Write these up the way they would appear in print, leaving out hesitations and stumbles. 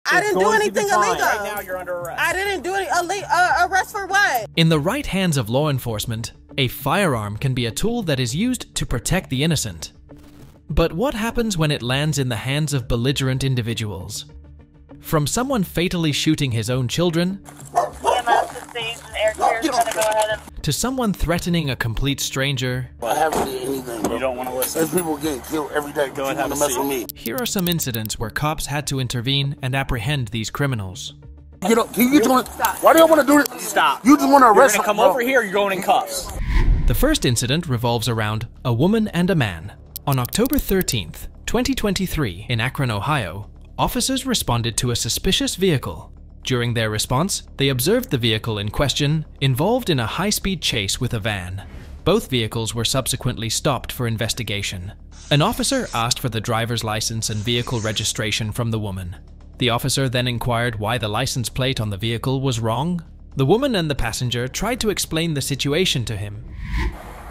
I didn't do anything illegal. Right now you're under arrest. I didn't do any arrest for what? In the right hands of law enforcement, a firearm can be a tool that is used to protect the innocent. But what happens when it lands in the hands of belligerent individuals? From someone fatally shooting his own children, to someone threatening a complete stranger. I haven't did anything, bro. You don't want to listen. There's people getting killed every day. Go ahead, have a seat. With me. Here are some incidents where cops had to intervene and apprehend these criminals. Get up. Can you get on? Why do you want to do it? Stop. You just want to arrest You're going to come over here, you're going in cuffs. The first incident revolves around a woman and a man. On October 13th, 2023, in Akron, Ohio, officers responded to a suspicious vehicle. During their response, they observed the vehicle in question involved in a high-speed chase with a van. Both vehicles were subsequently stopped for investigation. An officer asked for the driver's license and vehicle registration from the woman. The officer then inquired why the license plate on the vehicle was wrong. The woman and the passenger tried to explain the situation to him.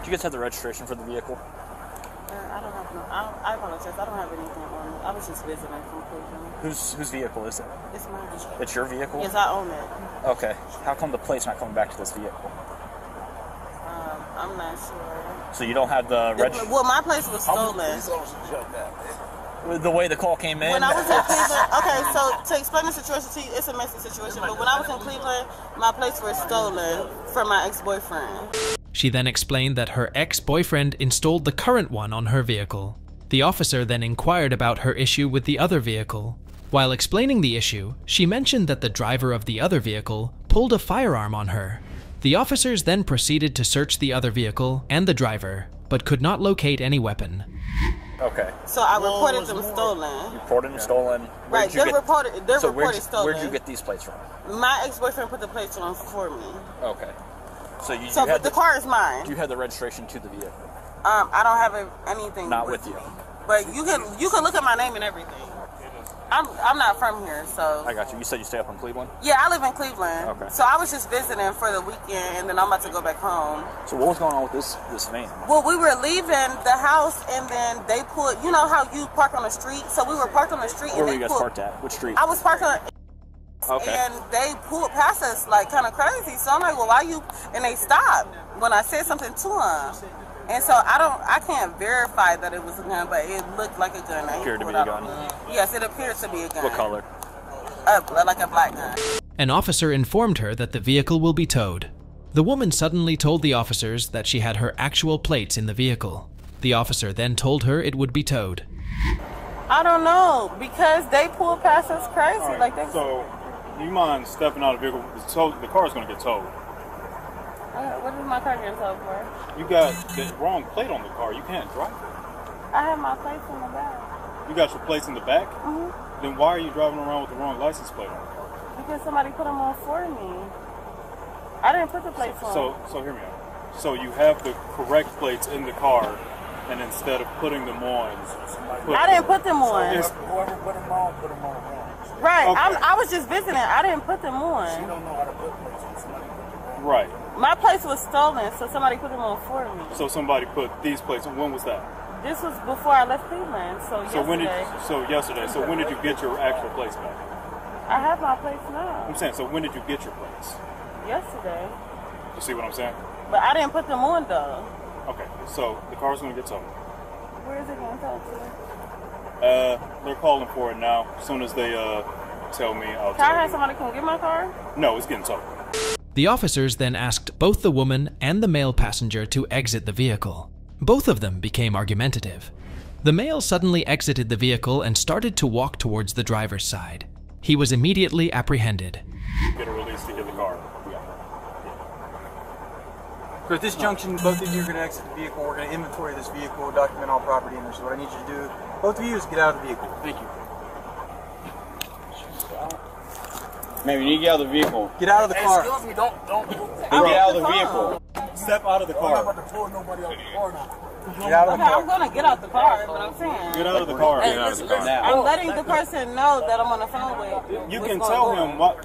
Do you guys have the registration for the vehicle? I don't have no. I apologize. I don't have anything on me. I was just visiting from Cleveland. Whose vehicle is it? It's mine. It's your vehicle? Yes, I own it. Okay. How come the plate's not coming back to this vehicle? I'm not sure. So you don't have the registration? Well, my place was stolen. The way the call came in? When I was in Cleveland, okay, so to explain the situation to you, it's a messy situation, but when I was in Cleveland, my place was stolen from my ex-boyfriend. She then explained that her ex-boyfriend installed the current one on her vehicle. The officer then inquired about her issue with the other vehicle. While explaining the issue, she mentioned that the driver of the other vehicle pulled a firearm on her. The officers then proceeded to search the other vehicle and the driver, but could not locate any weapon. Okay. So I reported them stolen. You reported them stolen? Right, they're reported stolen. Where'd you get these plates from? My ex-boyfriend put the plates on for me. Okay. So but the car is mine. Do you have the registration to the vehicle? I don't have anything. Not with you. But you can look at my name and everything. I'm not from here, so. I got you. You said you stay up in Cleveland? Yeah, I live in Cleveland. Okay. So I was just visiting for the weekend, and then I'm about to go back home. So what was going on with this van? Well, we were leaving the house, and then they pulled. You know how you park on the street? So we were parked on the street. Where were you guys parked at? Which street? I was parked on. Okay. And they pulled past us like kind of crazy. So I'm like, well, why you? And they stopped when I said something to them. And so I can't verify that it was a gun, but it looked like a gun. It appeared to be a gun? Yes, it appeared to be a gun. What color? Like a black gun. An officer informed her that the vehicle will be towed. The woman suddenly told the officers that she had her actual plates in the vehicle. The officer then told her it would be towed. I don't know, because they pulled past us crazy. Right, like they. So, do you mind stepping out of the vehicle? The car is going to get towed. What is my car getting towed for? You got the wrong plate on the car. You can't drive it. I have my plates in the back. You got your plates in the back? Mm-hmm. Then why are you driving around with the wrong license plate on the car? Because somebody put them on for me. I didn't put the plates on. So hear me out. So you have the correct plates in the car, and instead of putting them on, I didn't put them on. Whoever put them on wrong. Right. Okay. I was just visiting. I didn't put them on. You don't know how to put plates on somebody. Right. My place was stolen, so somebody put them on for me. So somebody put these plates on. When was that? This was before I left Cleveland, so yesterday. Yesterday. So when did you get your actual plates back? I have my plates now. I'm saying, so when did you get your plates? Yesterday. You see what I'm saying? But I didn't put them on though. Okay, so the car's going to get towed. Where is it going to tow to? They're calling for it now. As soon as they tell me, I'll tell you. Can I have somebody come get my car? No, it's getting towed. The officers then asked both the woman and the male passenger to exit the vehicle. Both of them became argumentative. The male suddenly exited the vehicle and started to walk towards the driver's side. He was immediately apprehended. Get a release to get the car. So at this junction, both of you are going to exit the vehicle. We're going to inventory this vehicle, document all property in there. So what I need you to do, both of you, is get out of the vehicle. Thank you. Ma'am, you need to get out of the vehicle. Get out of the car. Excuse me, don't move. Get out of the vehicle. Step out of the I'm car. not about to pull nobody out of the car now. Get out of the car. I'm gonna get out the car, but I'm saying. Get out of the car. Get out of the car. I'm letting the person know that I'm on the phone with. You can tell him what.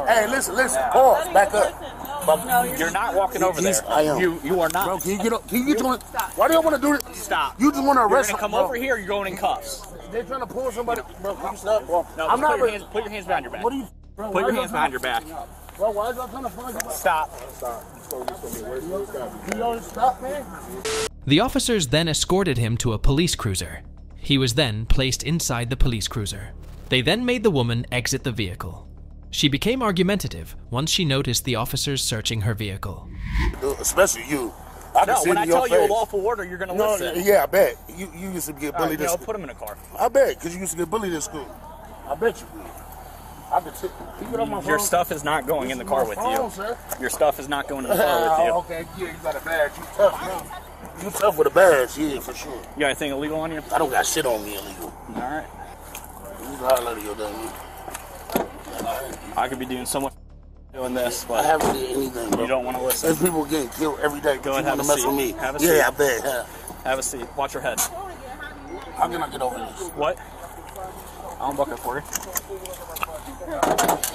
Hey, listen. Pause. Back up. You're not walking over there. I am. You are not. Bro, can you get up? Can you get on? Why do you want to do it? Stop. You just want to You're arrest gonna come bro. over here. You're going in cuffs. They're trying to pull somebody. Bro, can you stop? Bro, No, I'm not. put your hands behind your back. What are you? Bro, Put your hands behind your back. Bro, why is y'all trying to find somebody? Stop. You don't stop, man. The officers then escorted him to a police cruiser. He was then placed inside the police cruiser. They then made the woman exit the vehicle. She became argumentative once she noticed the officers searching her vehicle. Especially you. I can No, see when it I in your tell you a face. lawful order, you're gonna No, listen. yeah, I bet. You used to get bullied in No, school. put him in a car. I bet, because you used to get bullied in school. I bet you did. I could see. Can you get on my phone? Your stuff is not going in the car with phone, you. Sir. Your stuff is not going in the car with you. Okay, yeah, you got a badge. You tough, man. You tough with a badge, yeah, for sure. You got anything illegal on you? I don't got shit on me illegal. All right. You can holler at your dummy. I could be doing so much doing this, I but haven't did anything, bro. you don't want to listen. There's people getting killed every day. Go ahead, you have want a to mess seat. with me. Have a seat. Yeah, I bet. Yeah. Have a seat. Watch your head. How can I get over this? What? I'll buck it for you. Well,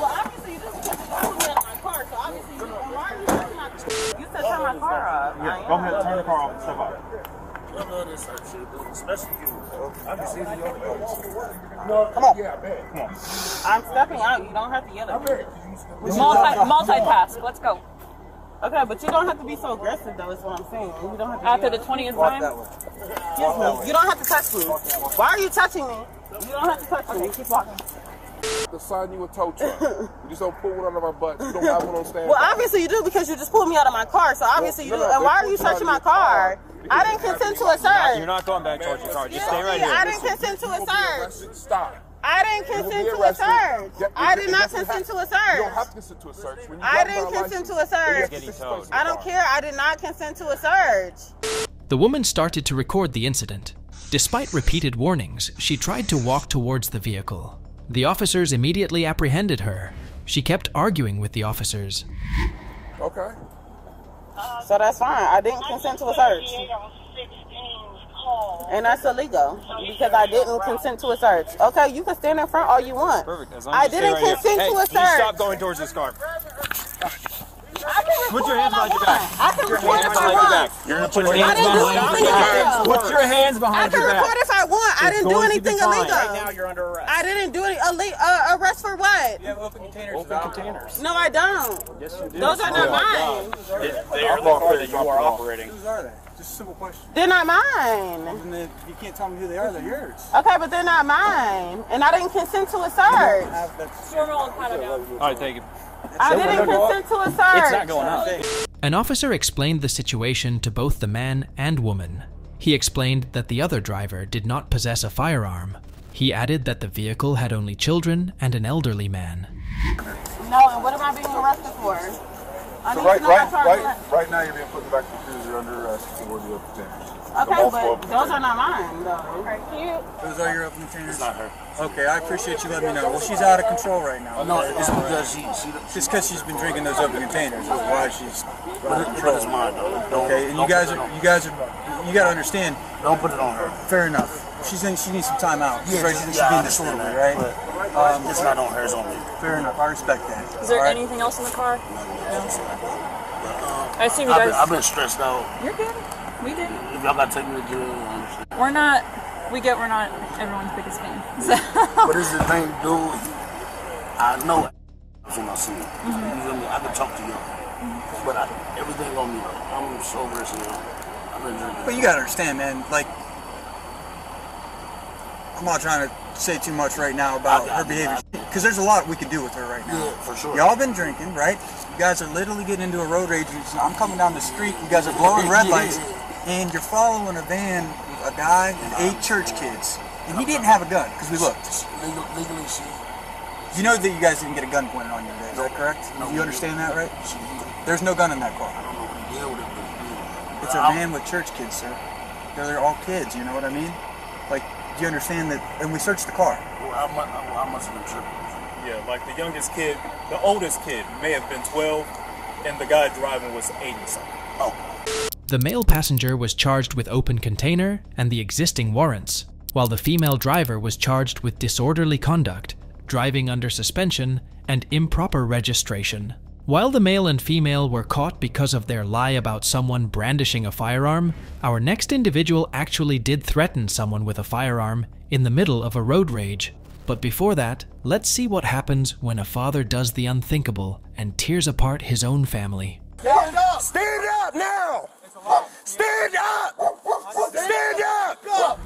obviously you just put me out of my car, so obviously why are you touching my car? You said turn my car off. Yeah, go ahead, turn the car off and step out. I love this type of shit, dude. Especially you. I can see your face. No, come on. Yeah, I bet. Come on. I'm stepping out. You don't have to yell I at me. bet. Multitask. Let's go. Okay, but you don't have to be so aggressive, though, is what I'm saying. You don't have to After yell. the 20th Walk time. that way. Excuse me. You don't have to touch me. Why are you touching me? You don't have to touch me. Keep walking. To sign you a tow truck. You just don't pull one out of my butt. You don't have one on stand. Well, obviously you do because you just pulled me out of my car, so obviously you do. And why are you searching my car? I didn't consent to a search. You're not going back towards your car. Just stay right I here. didn't consent to a search. Stop. I didn't consent to a search. I did not consent to a You don't have search. to consent to a search. When you I got didn't my consent to a license, search. you have to I don't care. I did not consent to a search. The woman started to record the incident. Despite repeated warnings, she tried to walk towards the vehicle. The officers immediately apprehended her. She kept arguing with the officers. Okay. So that's fine. I didn't consent to a search. And that's illegal because I didn't consent to a search. Okay, you can stand in front all you want. Perfect. As long I as you stay didn't right here. consent Hey, to a please search. stop going towards this car. I can Put your record hands behind your back. I can record if I behind your want. back. You're gonna put your I hands didn't do behind your anything back. illegal. Put your hands I behind can your record back. if I want. I didn't do anything illegal. Right now you're under arrest. I didn't do any arrest for what? You have open containers. Open containers. No, I don't. Yes, you do. Those are not mine. They are the car that you are operating. Whose are they? Just a simple question. They're not mine. And then you can't tell me who they are. They're yours. Okay, but they're not mine. And I didn't consent to a search. Formal kind of. All right, take it. I didn't consent to a search. It's not going up. An officer explained the situation to both the man and woman. He explained that the other driver did not possess a firearm. He added that the vehicle had only children and an elderly man. No, and what am I being arrested for? I So need to know my charges. right now you're being put back to the cruiser under arrest for the open containers. Okay, but those are not mine, though. Those are your open containers. It's not her. Okay, I appreciate you letting me know. Well, she's out of control right now. No, it's because she Just because she's been drinking those open containers is why she's out of but control. it's mine though. Don't, Okay, and don't you guys put it are, on- you gotta understand. don't put it on her. Fair enough. She needs some time out. Yeah, Right, she's I being understand disorderly, that, right? but it's not on her, it's on me. Fair enough. I respect that. Is there All right? anything else in the car? I assume you I've guys. been stressed out. You're good. We did. If y'all gotta take me to jail, I understand. We're not. We're not everyone's biggest fan. So. But this is the thing, dude. I know when I see it. You feel me? I can talk to y'all. But everything on me, though. I'm sober as hell. I've been drinking. But you gotta understand, man. Like, I'm not trying to say too much right now about her behavior, because there's a lot we could do with her right now. Yeah, for sure. Y'all been drinking, right? You guys are literally getting into a road rage. I'm coming down the street. You guys are blowing red lights, and you're following a van with a guy and 8 church kids, and he didn't have a gun because we looked. Legally, she. You know that you guys didn't get a gun pointed on you today. Is that correct? No. You understand that, right? There's no gun in that car. I don't know what he did with it, but It's a van with church kids, sir. They're all kids. You know what I mean? Like, do you understand that? And we searched the car. Well, I must have been tripping. Yeah, like the youngest kid, the oldest kid may have been 12, and the guy driving was 80 something. Oh. The male passenger was charged with open container and the existing warrants, while the female driver was charged with disorderly conduct, driving under suspension, and improper registration. While the male and female were caught because of their lie about someone brandishing a firearm, our next individual actually did threaten someone with a firearm in the middle of a road rage. But before that, let's see what happens when a father does the unthinkable and tears apart his own family. Stand up! Stand up now! Stand up! Stand up!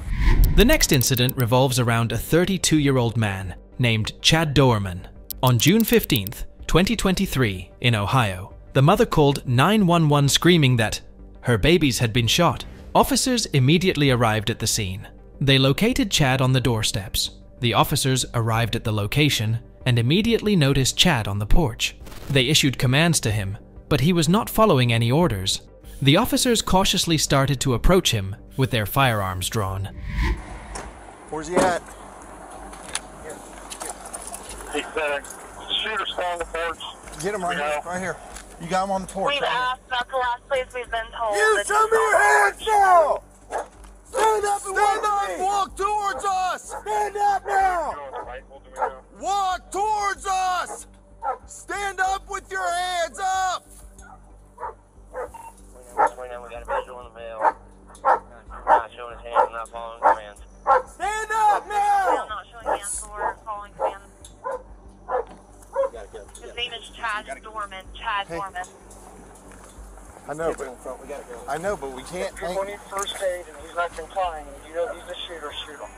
The next incident revolves around a 32-year-old man named Chad Doerman. On June 15th, 2023, in Ohio, the mother called 911 screaming that her babies had been shot. Officers immediately arrived at the scene. They located Chad on the doorsteps. The officers arrived at the location and immediately noticed Chad on the porch. They issued commands to him, but he was not following any orders. The officers cautiously started to approach him with their firearms drawn. Where's he at? He's shooter still on the porch. Get him right here. You got him on the porch. We've asked, that's the last place we've been told. You show me your hands now! Stand up and walk towards us! Stand up now! Walk towards us! Stand up with your hands up! We got a visual in the mail. Not showing his hands, not following commands. Stand up now! Not showing hands or following commands. His name is Chad Dorman. Chad Dorman. I know, but we can't. If you're going to need first aid and he's not complying, you know he's a shooter, shoot him.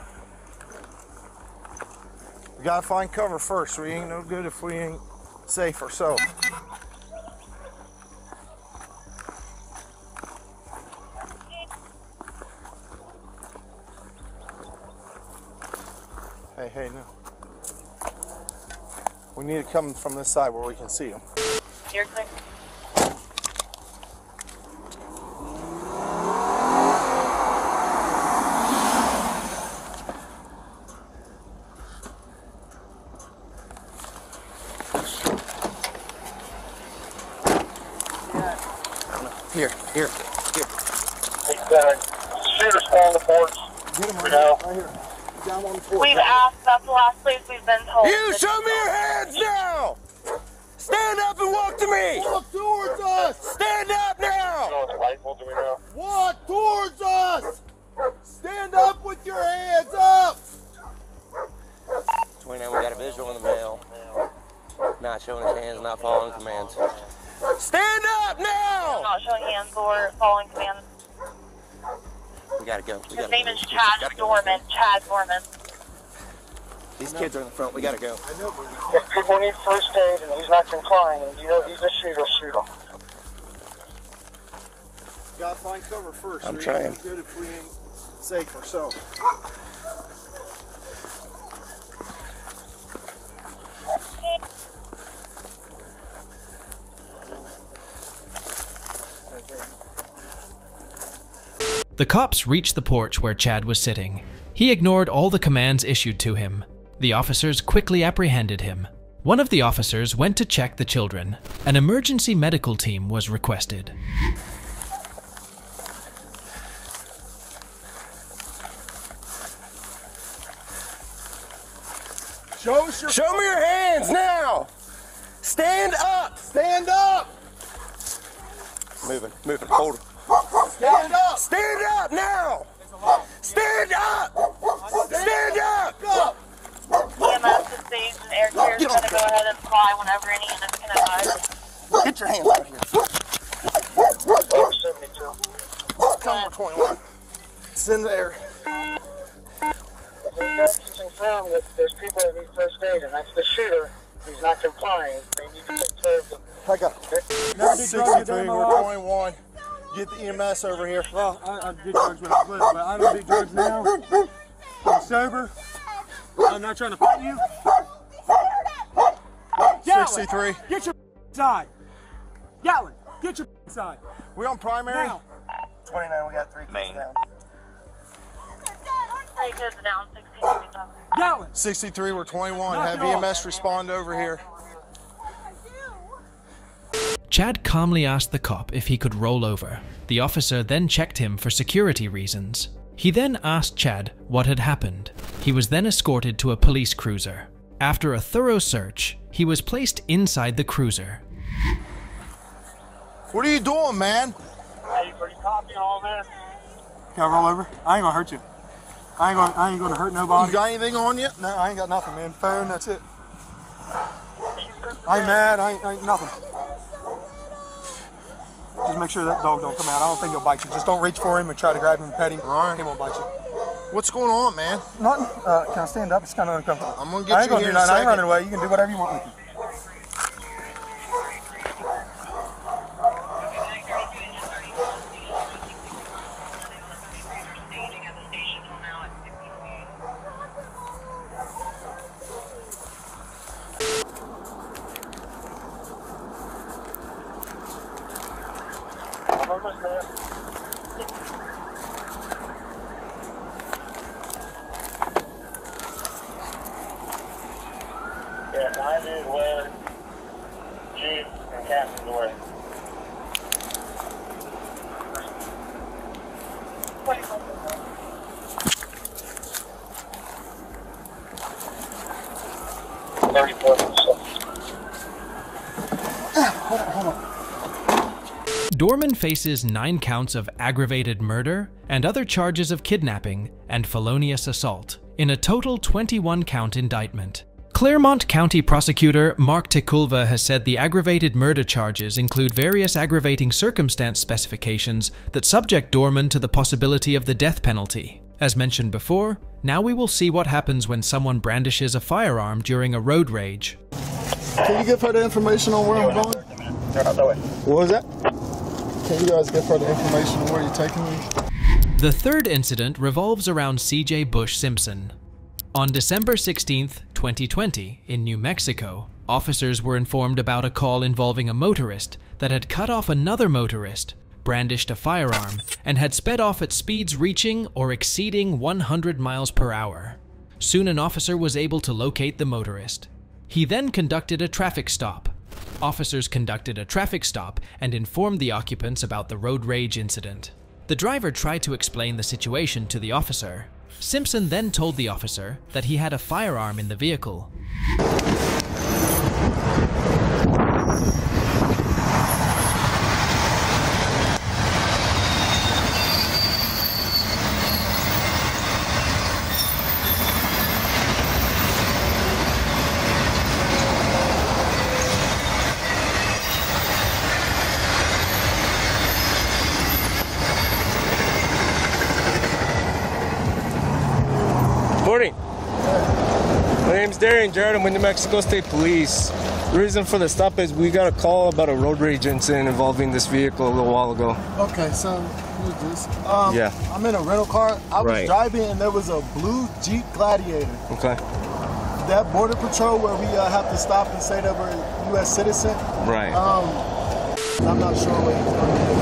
We gotta find cover first. We ain't no good if we ain't safe ourselves. Hey, no. We need to come from this side where we can see them. You're clear. Here. Shooter still on the porch. Get him right here. Down on the porch. We've asked, that's the last place we've been told. You show me your hands now! Stand up and walk to me! Walk towards us! Stand up now! Walk towards us! Stand up with your hands up! 29, we got a visual in the mail. Not showing his hands, not following commands. Stand up now! Not showing hands or following commands. We gotta go. His name is Chad Dorman. Chad Dorman. These kids are in the front. We gotta go. If people need first aid and he's not complying, you know he's a shooter, shoot him. Gotta find cover first. I'm trying. Good if we ain't safe ourselves. The cops reached the porch where Chad was sitting. He ignored all the commands issued to him. The officers quickly apprehended him. One of the officers went to check the children. An emergency medical team was requested. Show me your hands now! Stand up! Stand up! Moving, hold him. Stand up! Stand up now! Stand up! Stand up! EMS is safe and air care is going to go ahead and fly whenever any units can advise. Get your hands out of here. 72. Come on, 21. It's in the air. We got to confirm that there's people that need first aid, and that's the shooter. He's not complying. They need to take care of them. I got it. 63, we're 21. Get the EMS over here. Well, I did drugs when I was little, but I don't do drugs now. I'm sober. I'm not trying to fight you. 63. Get your side. Yellen, get your side. We on primary? Now. 29, we got 3 kids down. 3 kids down, 16 kids up. Yellen. 63, we're 21. Have EMS respond over here. Chad calmly asked the cop if he could roll over. The officer then checked him for security reasons. He then asked Chad what had happened. He was then escorted to a police cruiser. After a thorough search, he was placed inside the cruiser. What are you doing, man? Hey, pretty copy all this. Can I roll over? I ain't gonna hurt you. I ain't gonna hurt nobody. You got anything on you? No, I ain't got nothing, man. Phone, that's it. I ain't mad, I ain't nothing. Just make sure that dog don't come out. I don't think he'll bite you. Just don't reach for him and try to grab him and pet him. All right. He won't bite you. What's going on, man? Nothing. Can I stand up? It's kind of uncomfortable. I'm gonna get you here in a I ain't second. running away. You can do whatever you want with me. I'm almost there. Yeah, 9 is where Jeep and Captain's away. Hold on. Dorman faces 9 counts of aggravated murder and other charges of kidnapping and felonious assault, in a total 21-count indictment. Claremont County Prosecutor Mark Tekulva has said the aggravated murder charges include various aggravating circumstance specifications that subject Dorman to the possibility of the death penalty. As mentioned before, now we will see what happens when someone brandishes a firearm during a road rage. Can you give her the information on where I'm going? What was that? Can you guys give her the information on where you're taking me? The third incident revolves around C.J. Bush Simpson. On December 16th, 2020, in New Mexico, officers were informed about a call involving a motorist that had cut off another motorist, brandished a firearm, and had sped off at speeds reaching or exceeding 100 miles per hour. Soon an officer was able to locate the motorist. He then conducted a traffic stop. Officers conducted a traffic stop and informed the occupants about the road rage incident. The driver tried to explain the situation to the officer. Simpson then told the officer that he had a firearm in the vehicle. Morning. My name's Darian Jarrett. I'm with New Mexico State Police. The reason for the stop is we got a call about a road rage incident involving this vehicle a little while ago. Okay, so who's this? Yeah. I'm in a rental car. I was driving and there was a blue Jeep Gladiator. Okay. That border patrol where we have to stop and say that we're a U.S. citizen. Right. I'm not sure what he's going to do.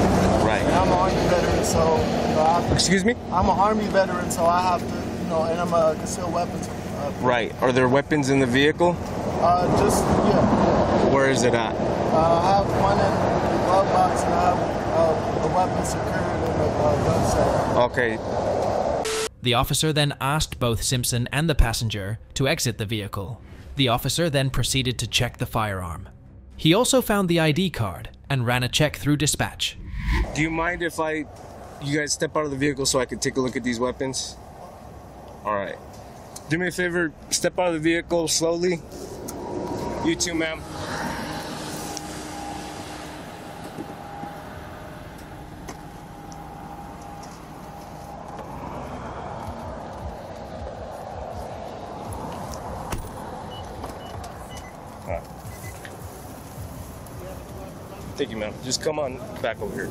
Right. And I'm an Army veteran, so I have to, Excuse me? I'm an Army veteran, so I have to, and I'm a concealed weapons. Right. Are there weapons in the vehicle? Yeah. Where is it at? I have one in the glove box and I have the weapon secured in the gun safe. Okay. The officer then asked both Simpson and the passenger to exit the vehicle. The officer then proceeded to check the firearm. He also found the ID card and ran a check through dispatch. Do you mind if you guys step out of the vehicle so I can take a look at these weapons? All right. Do me a favor, step out of the vehicle slowly. You too, ma'am. All right. Thank you, ma'am. Just come on back over here.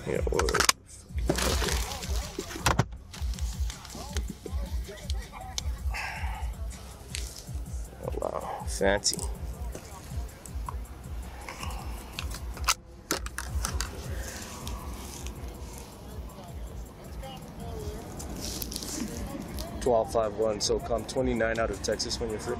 Yeah, we're Fancy. $12.51, so come 29 out of Texas when you're free.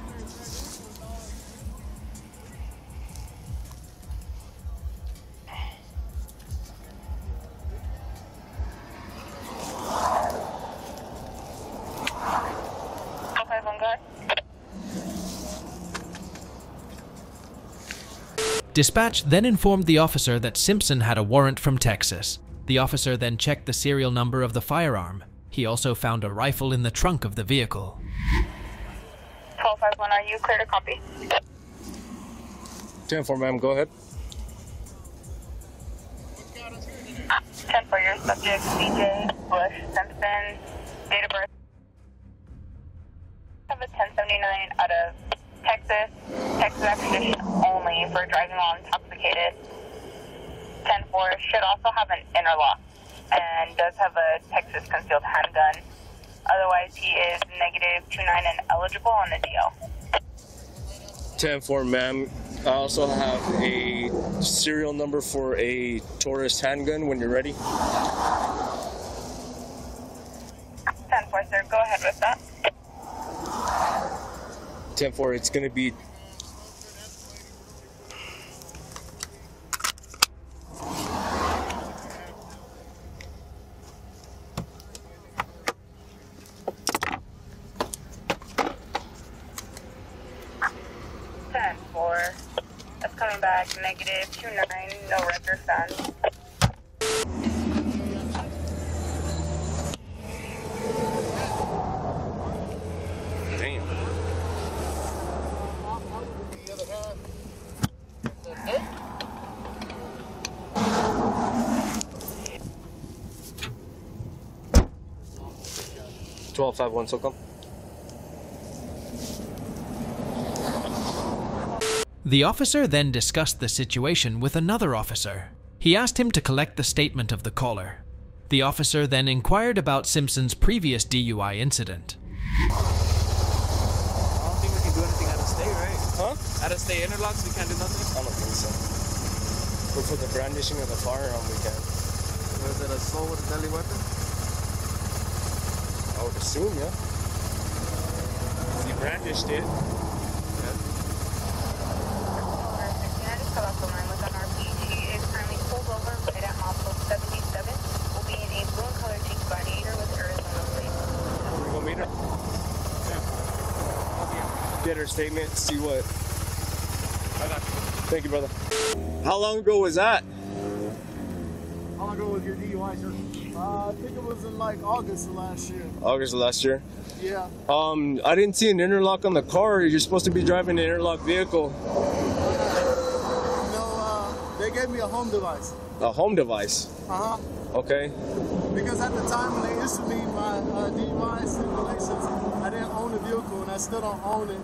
Dispatch then informed the officer that Simpson had a warrant from Texas. The officer then checked the serial number of the firearm. He also found a rifle in the trunk of the vehicle. 1251, are you clear to copy? 10-4, ma'am, go ahead. 10 for your subject, CJ Bush Simpson, date of birth. I have a 1079 out of Texas extradition only for driving while intoxicated. 10-4 should also have an interlock and does have a Texas concealed handgun. Otherwise, he is -29 and eligible on the DL. 10-4, ma'am. I also have a serial number for a tourist handgun when you're ready. 10-4, sir. Go ahead with that. 10-4, it's going to be... That's coming back -29, no record found. Damn. $12.51, so come. The officer then discussed the situation with another officer. He asked him to collect the statement of the caller. The officer then inquired about Simpson's previous DUI incident. I don't think we can do anything out of state, right? Huh? Out of state interlocks, we can't do nothing? I don't think so. But for the brandishing of the firearm, we can. Was it assault with a deadly weapon? I would assume, yeah. He brandished it. Come off the line with an RP. She is currently pulled over right at milestone 77. Will be in a blue and color Jeep Gladiator with Arizona plate. We're gonna meet her? Yeah. Get her statement, see what. I got you. Thank you, brother. How long ago was that? How long ago was your DUI, sir? I think it was in like August of last year. August of last year? Yeah. I didn't see an interlock on the car. You're supposed to be driving an interlock vehicle. They gave me a home device. A home device? Uh-huh. Okay. Because at the time when they issued me my DUI stipulations, I didn't own the vehicle and I still don't own it.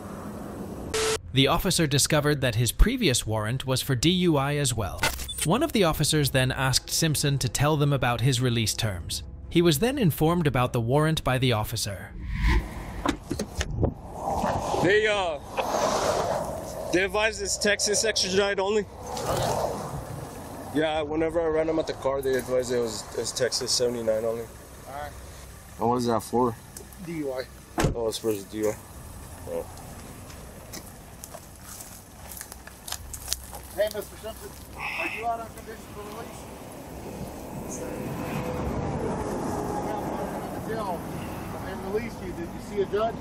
The officer discovered that his previous warrant was for DUI as well. One of the officers then asked Simpson to tell them about his release terms. He was then informed about the warrant by the officer. They advised it's Texas extradite only. Yeah, whenever I ran them at the car, they advised it was Texas 79 only. Alright. And what is that for? DUI. Oh, it's for the DUI. Oh. Hey, Mr. Simpson, are you out on condition for release? When they released you, did you see a judge?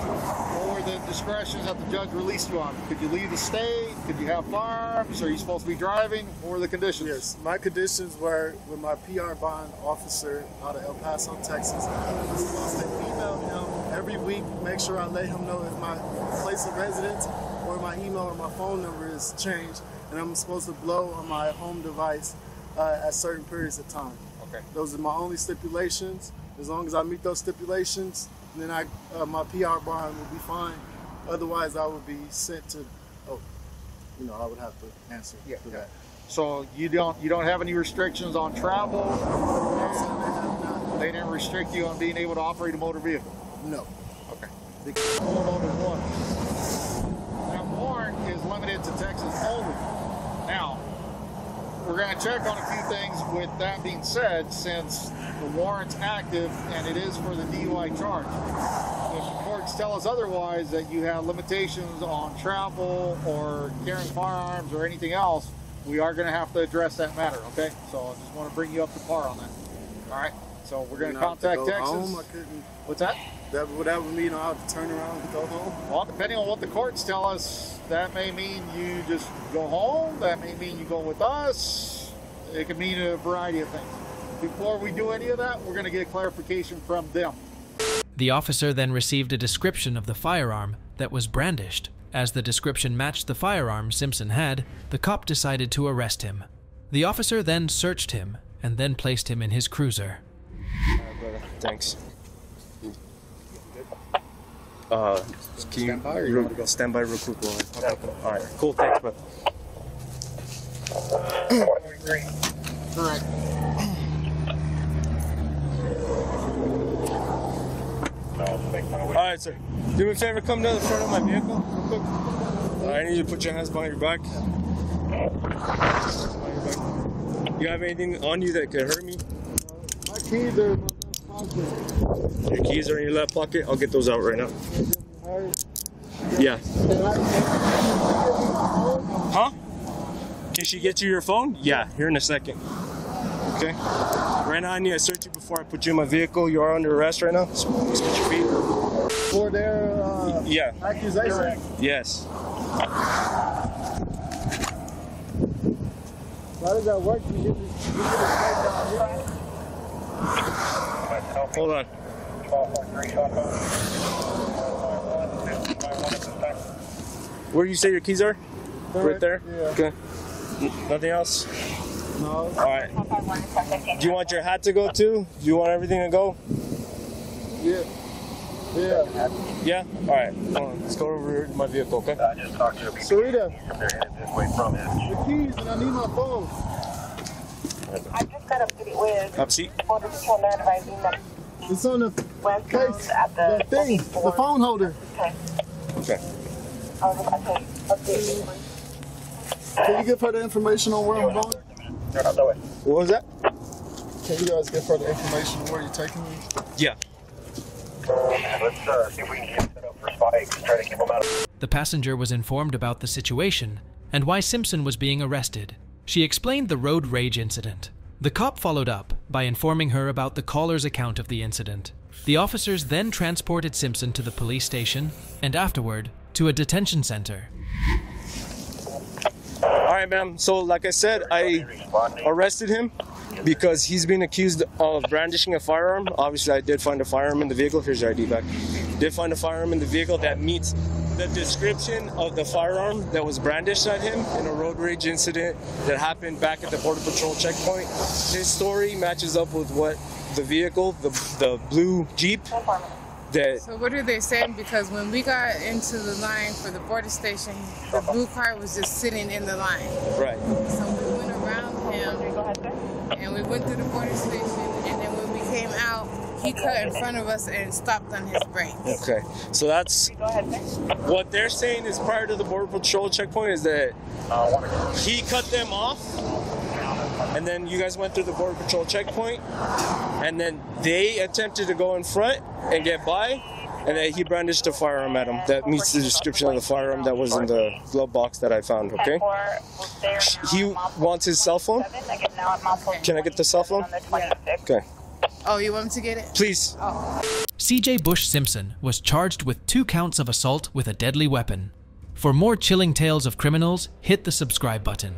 Or the discretions that the judge released you on? Could you leave the state? Could you have firearms? Are you supposed to be driving? Or the conditions? Yes, my conditions were with my PR bond officer out of El Paso, Texas. I'm supposed to email him every week, make sure I let him know if my place of residence or my email or my phone number is changed, and I'm supposed to blow on my home device at certain periods of time. Okay. Those are my only stipulations. As long as I meet those stipulations, then my PR bond will be fine. Otherwise, I would be sent to, I would have to answer for that. So you don't have any restrictions on travel? They didn't restrict you on being able to operate a motor vehicle? No. Okay. Going on at once. to check on a few things. With that being said, since the warrant's active and it is for the DUI charge, if the courts tell us otherwise, that you have limitations on travel or carrying firearms or anything else, we are going to have to address that matter, okay? So I just want to bring you up to par on that. All right? So we're going to contact Texas. Home, I couldn't. What's that? Would that mean I have to turn around and go home? Well, depending on what the courts tell us, that may mean you just go home. That may mean you go with us. It could mean a variety of things. Before we do any of that, we're going to get clarification from them. The officer then received a description of the firearm that was brandished. As the description matched the firearm Simpson had, the cop decided to arrest him. The officer then searched him and then placed him in his cruiser. Brother. Thanks. Can you stand by real quick? All right, cool. Thanks, bro. All right. All right, sir. Do me a favor, come to the front of my vehicle real quick. I need you to put your hands behind your back. You have anything on you that could hurt me? My keys are in my left pocket. Your keys are in your left pocket? I'll get those out right now. Yeah. Huh? Can she get you your phone? Yeah, here in a second. Okay. Right now I need to search you before I put you in my vehicle. You are under arrest right now. So let's get your feet. For their accusation? Yes. How does that work? You Hold on. Where do you say your keys are? Right there? Yeah. Okay. Nothing else? No. Alright. Do you want your hat to go too? Do you want everything to go? Yeah. Yeah. Yeah? Alright. Hold on. Let's go over here to my vehicle, okay? I just talked to you. Sarita. The keys, and I need my phone. I just got up to the with Have a seat. Border Patrol advising them. It's on the case, the thing, the phone holder. Okay. Okay. I was about to update you. Can you give her the information on where I'm going? What was that? Can you guys give her the information on where you're taking me? Yeah. Let's see if we can get set up for spikes. Try to keep them out of. The passenger was informed about the situation and why Simpson was being arrested. She explained the road rage incident. The cop followed up by informing her about the caller's account of the incident. The officers then transported Simpson to the police station and afterward to a detention center. Alright, ma'am. So, like I said, I arrested him because he's been accused of brandishing a firearm. Obviously, I did find a firearm in the vehicle. Here's your ID back. Did find a firearm in the vehicle that meets the description of the firearm that was brandished at him in a road rage incident that happened back at the Border Patrol checkpoint. His story matches up with what the vehicle, the blue Jeep, that... So what are they saying? Because when we got into the line for the border station, the blue car was just sitting in the line. Right. So we went around him and we went through the border station, and then when we came out, he cut in front of us and stopped on his brakes. Okay, so that's what they're saying is prior to the Border Patrol checkpoint is that he cut them off, and then you guys went through the Border Patrol checkpoint, and then they attempted to go in front and get by, and then he brandished a firearm at him that meets the description of the firearm that was in the glove box that I found, okay? He wants his cell phone. Can I get the cell phone? Okay. Oh, you want me to get it? Please. Oh. CJ Bush Simpson was charged with 2 counts of assault with a deadly weapon. For more chilling tales of criminals, hit the subscribe button.